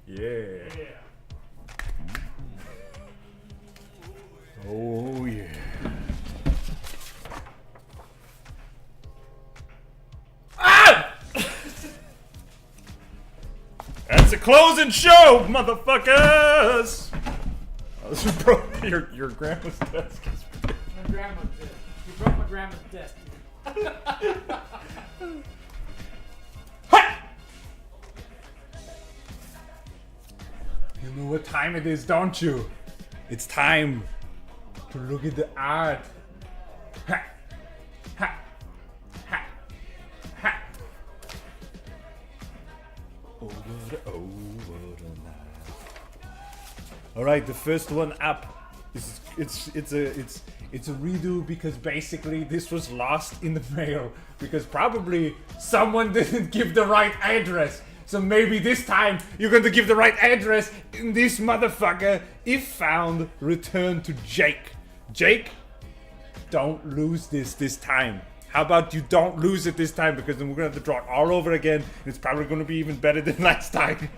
Yeah. Oh yeah. Ah! That's a closing show, motherfuckers. Bro, your grandma's desk is. My grandma's desk. You broke my grandma's desk. You know what time it is, don't you? It's time to look at the art. Ha! Ha! Ha! Ha! Over the night. All right, the first one up. It's a redo because basically this was lost in the mail because probably someone didn't give the right address. So maybe this time you're going to give the right address and this motherfucker, if found, return to Jake. Jake, don't lose this time. How about you don't lose it this time, because then we're going to have to draw it all over again and it's probably going to be even better than last time.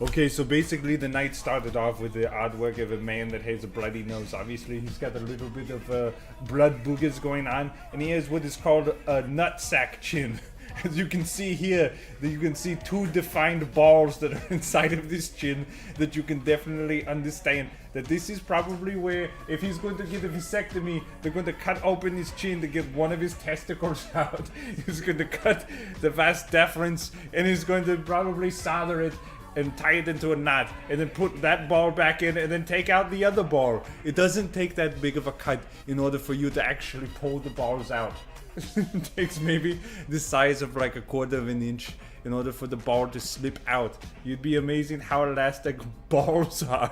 Okay, so basically the night started off with the artwork of a man that has a bloody nose. Obviously, he's got a little bit of blood boogers going on, and he has what is called a nutsack chin. As you can see here, you can see two defined balls that are inside of this chin that you can definitely understand that this is probably where, if he's going to get a vasectomy, they're going to cut open his chin to get one of his testicles out. He's going to cut the vas deferens, and he's going to probably solder it and tie it into a knot, and then put that ball back in, and then take out the other ball. It doesn't take that big of a cut in order for you to actually pull the balls out. It takes maybe the size of like a quarter of an inch in order for the ball to slip out. You'd be amazing how elastic balls are.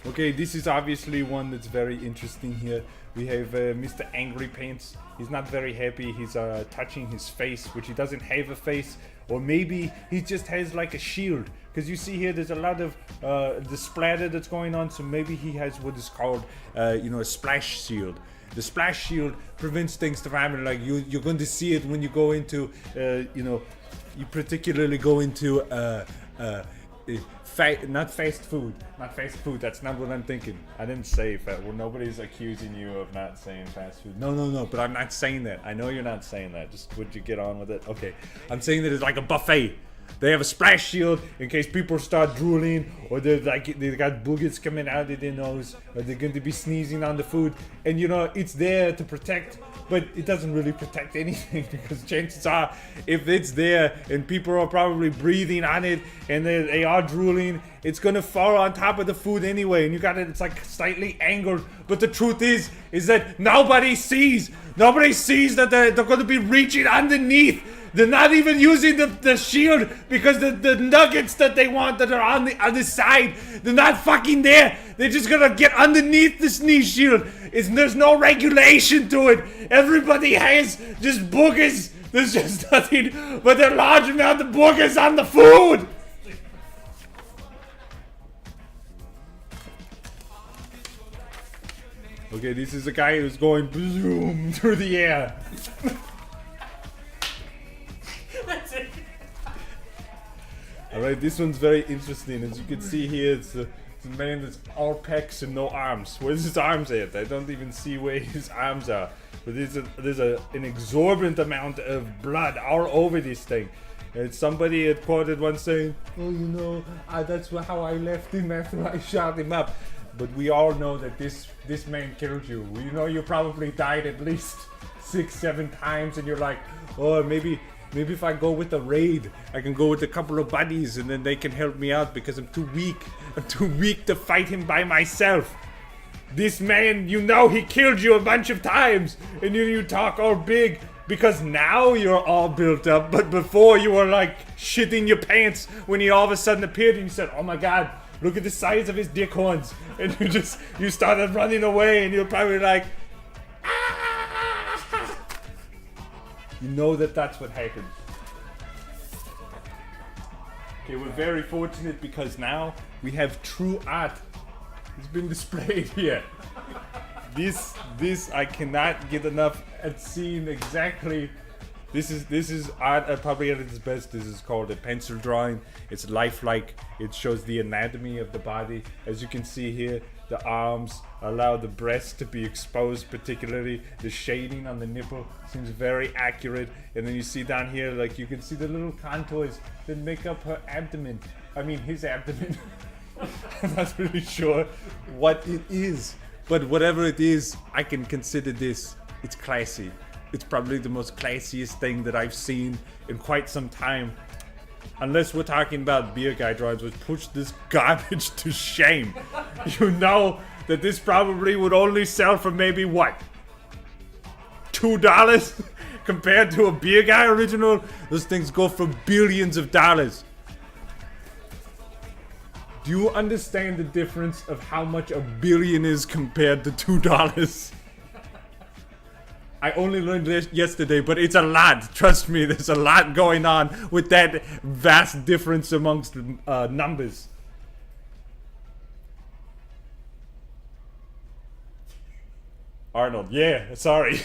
Okay, this is obviously one that's very interesting here. We have Mr. Angry Pants. He's not very happy. He's touching his face, which he doesn't have a face. Or maybe he just has like a shield. Because you see here, there's a lot of the splatter that's going on. So maybe he has what is called, a splash shield. The splash shield prevents things to happen. Like you're going to see it when you go into, you particularly go into not fast food. That's not what I'm thinking. I didn't say fast. Well, nobody's accusing you of not saying fast food. No. But I'm not saying that. I know you're not saying that. Just would you get on with it? Okay. I'm saying that it's like a buffet. They have a splash shield in case people start drooling, or they got boogers coming out of their nose, or they're going to be sneezing on the food. And it's there to protect, but it doesn't really protect anything, because chances are, if it's there and people are probably breathing on it and they are drooling, it's gonna fall on top of the food anyway, and it's like slightly angled. But the truth is that nobody sees that they're going to be reaching underneath. They're not even using the shield, because the nuggets that they want that are on the other side, they're not fucking there. They're just gonna get underneath the sneeze shield. There's no regulation to it. Everybody has just boogers. There's just nothing but a large amount of boogers on the food. Okay, this is a guy who's going boom through the air. That's it. Alright, this one's very interesting. As you can see here, it's a man that's all pecs and no arms. Where's his arms at? I don't even see where his arms are. But there's an exorbitant amount of blood all over this thing. And somebody had quoted once saying, "Oh, that's how I left him after I shot him up." But we all know that this man killed you. You probably died at least 6-7 times, and you're like, oh, maybe if I go with a raid, I can go with a couple of buddies, and then they can help me out because I'm too weak. I'm too weak to fight him by myself. This man, he killed you a bunch of times, and you talk all big because now you're all built up. But before, you were like shitting your pants when he all of a sudden appeared, and you said, "Oh my God, look at the size of his dick horns," and you started running away, and you're probably like, ah! You know that's what happened. Okay, we're very fortunate because now we have true art. It's been displayed here. this I cannot get enough at seeing exactly. This is art probably at its best. This is called a pencil drawing. It's lifelike. It shows the anatomy of the body. As you can see here, the arms allow the breast to be exposed, particularly the shading on the nipple seems very accurate. And then you see down here, like you can see the little contours that make up her abdomen. I mean his abdomen. I'm not really sure what it is, but whatever it is, I can consider this. It's classy. It's probably the most classiest thing that I've seen in quite some time. Unless we're talking about beer guy drawings, which push this garbage to shame. You know that this probably would only sell for maybe what? $2 compared to a beer guy original? Those things go for billions of dollars. Do you understand the difference of how much a billion is compared to $2? I only learned this yesterday, but it's a lot. Trust me, there's a lot going on with that vast difference amongst numbers. Arnold, yeah, sorry.